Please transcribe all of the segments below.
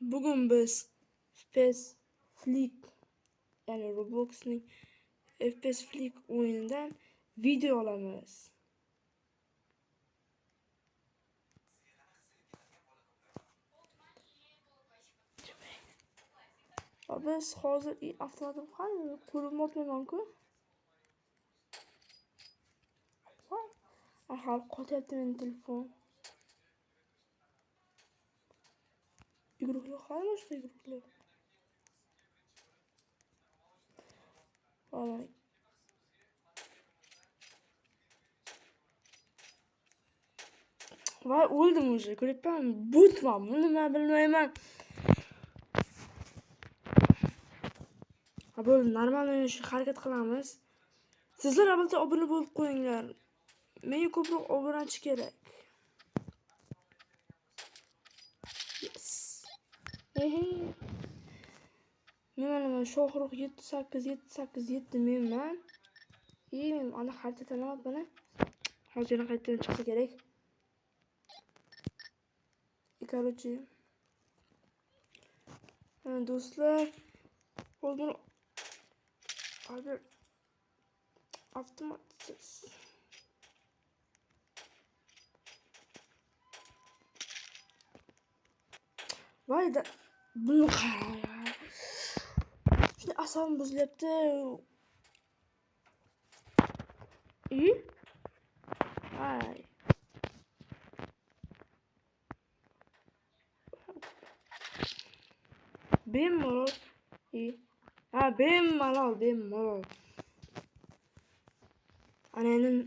Bugun biz FPS Flick yani Roblox'ning FPS Flick o'yinidan video olamiz. Biz hozir avtomatim qani qo'limni otmayman-ku. Ahol qotyapti meni telefon. Guruhlar qani boshqa guruhlar. Voy. Voy o'ldim o'zi. Ko'ryapman, butman. Buni nima bilmayman. Ha bo'ldi, normal o'ynashga harakat qilamiz. Sizlar albatta obuna bo'lib qo'yinglar. Menga ko'proq obunachi kerak. Yes. Men Shohrux 787 menman. Men ana xarita tanlab bana. Hozir qaytadan chiqsa kerak. Короче. Do'stlar, hozir avtomatsiz. Voy da buni qara. Shuni asabim buzilyapti. Ay. Bemalol. Bemalol. Anenin.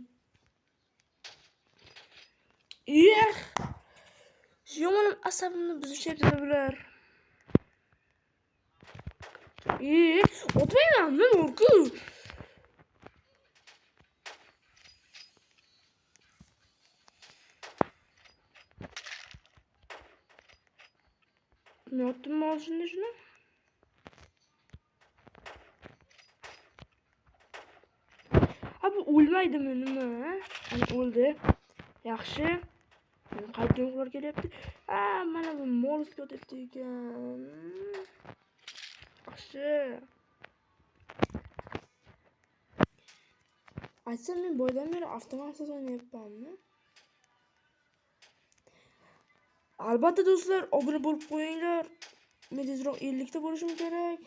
Yomonim asabimni buzishyapti bular. O'tmayman men o'rku. Ne yaptım mı şimdi şunu? Abi o'lmaydim nima? Ana o'ldi. Yaxshi. Qayerdan ular kelyapti? Mana bu molsga o'tibdi ekan. Yaxshi. Aytsam men boydan beri avtomatsiz o'ynayapmanmi? Albatta do'stlar, obuna bo'lib qo'yinglar. Men tezroq 50 ta bo'lishim kerak.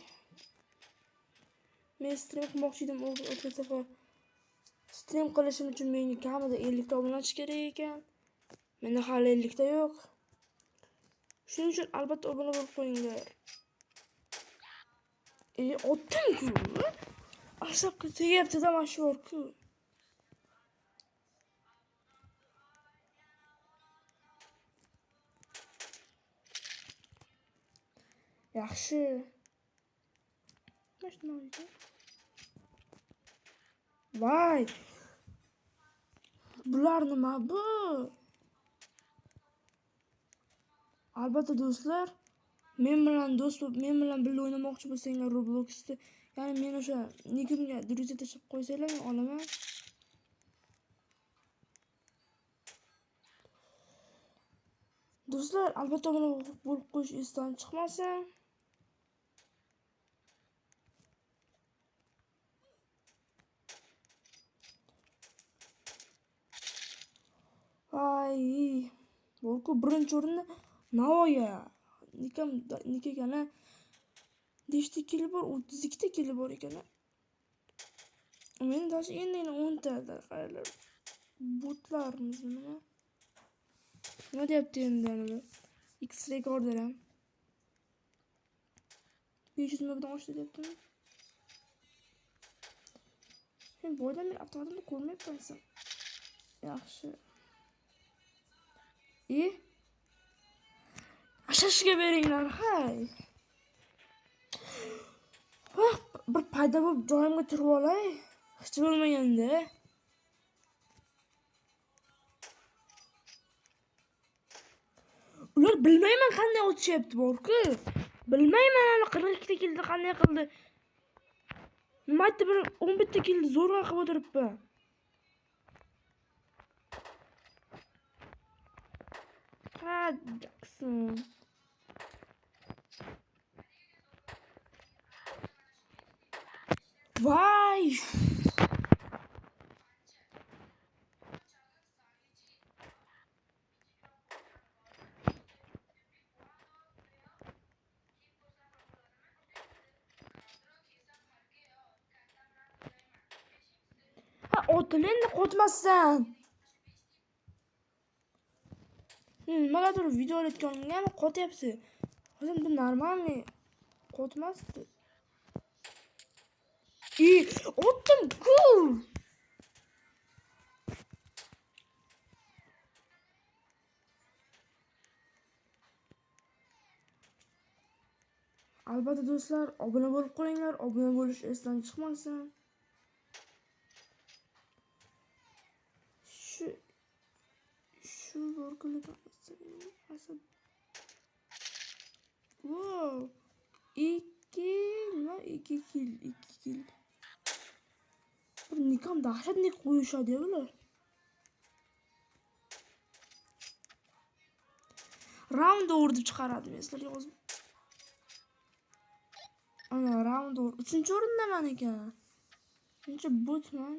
Men stream qilmoqchi edim o'tgan safar. Stream qilishim uchun menga kamida 50 ta obunachi kerak ekan. Menda hali 50 ta yo'q. Shuning uchun albatta obuna bo'lib qo'yinglar. Otdim-ku. Asabga tegyapti-da mana shu o'rku. Yaxshi. Mana shuni oldim. Voy. Bular nima bu? Albatta do'stlar, men bilan birga o'ynamoqchi bo'lsanglar Robloxda, ya'ni men o'sha nickimga druziya tashlab qo'ysanglar, men olaman. Do'stlar, albatta buni bo'lib qo'yish esdan chiqmasin. Ay, bo'lku birinchi o'rinda Navoya. Nikagana 5 ta kill bor, 32 ta kill bor ekan. Men dashi endi 10 ta qaranglar. Botlarmizmi nima? Nima deyapti endi ana? X rekorder ham. 500 mingdan oshdi deyaptimi? Men boydan beri avtomatimni ko'rmayapman. Yaxshi. Ashashga beringlar, hay. Bir payda bo'lib joyimga turib olay. Hech bo'lmaganda. Ular bilmayman qanday o'tishyapti borku. Bilmayman ana 42 ta kilni qanday qildi. Nima aytdi bir 11 ta kilni zo'rg'a qilib o'tiribdi. Jackson. Voy. Ha, otilingni qotmassan. Nimalardir video olayotganimga ham qotyapti. Hozir bu normalniy qotmasdi. Otdim ku. Albatta do'stlar, obuna bo'lib qo'yinglar. Obuna bo'lish esdan chiqmasin. Shu orqali wow. 2 kill. Bir nikam dahshatli qo'yishadi bular. Round o'rdi chiqaradi sizlar yozib. Ana round o'rdi. 3-o'rindaman ekan. Shuncha botman.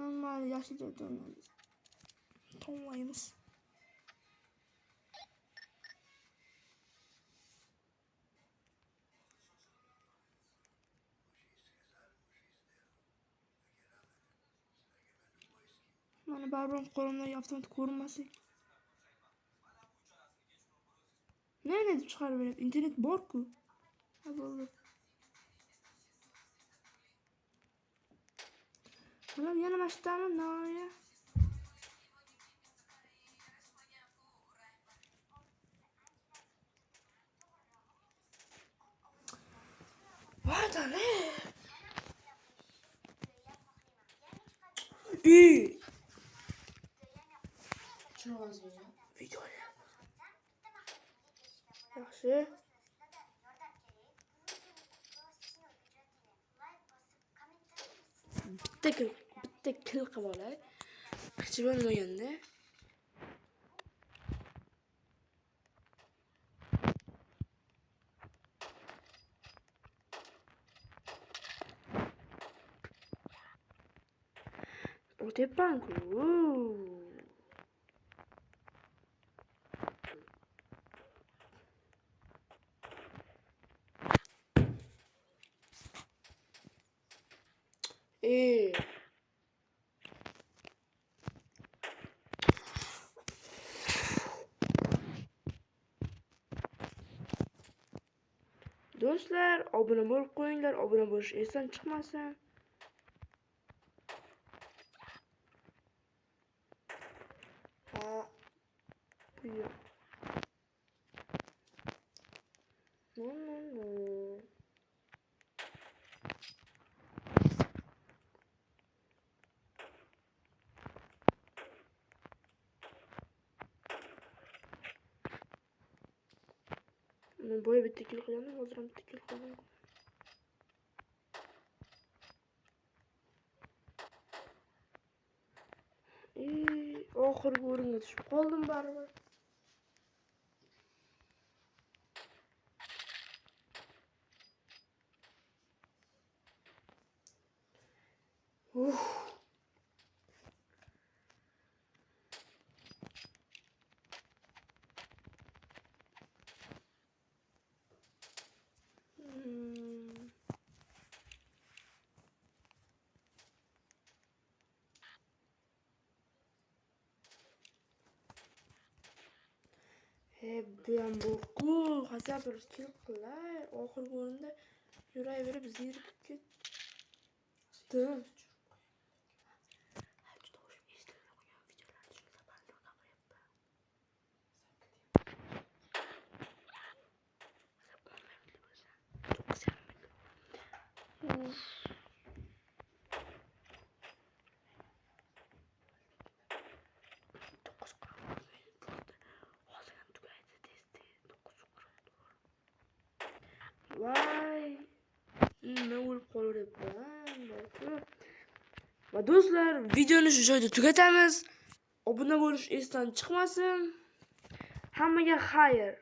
Amma yaxshi joyda o'ynaymiz. To'g'laymiz. Mana baribir qo'limdagi avtomat ko'rinmaslik. Ne deb chiqarib beradi? Internet bor-ku. Ha bo'ldi. Mana yana mashtami noya. Voy dale. Video. Yaxshi. Bitta kill qilib olay. Qichib o'ynaganda. O'tepman-ku. Do'stlar, obuna bo'lib qo'yinglar, obuna bo'lish esdan chiqmasin. Bu yo'q. No. Men boya bitta kill qilgandim, hozir ham bitta kill qildim. Oxirgi o'ringa tushib qoldim baribir. Bu ham bu hasab bir kill qilay. Oxirgi o'rinda yuraverib zerikib ketdim. Vay. Nima bo'lib qolaveribman. Va do'stlar, videoni shu joyda tugatamiz. Obuna bo'lish esdan chiqmasin. Hammaga xayr.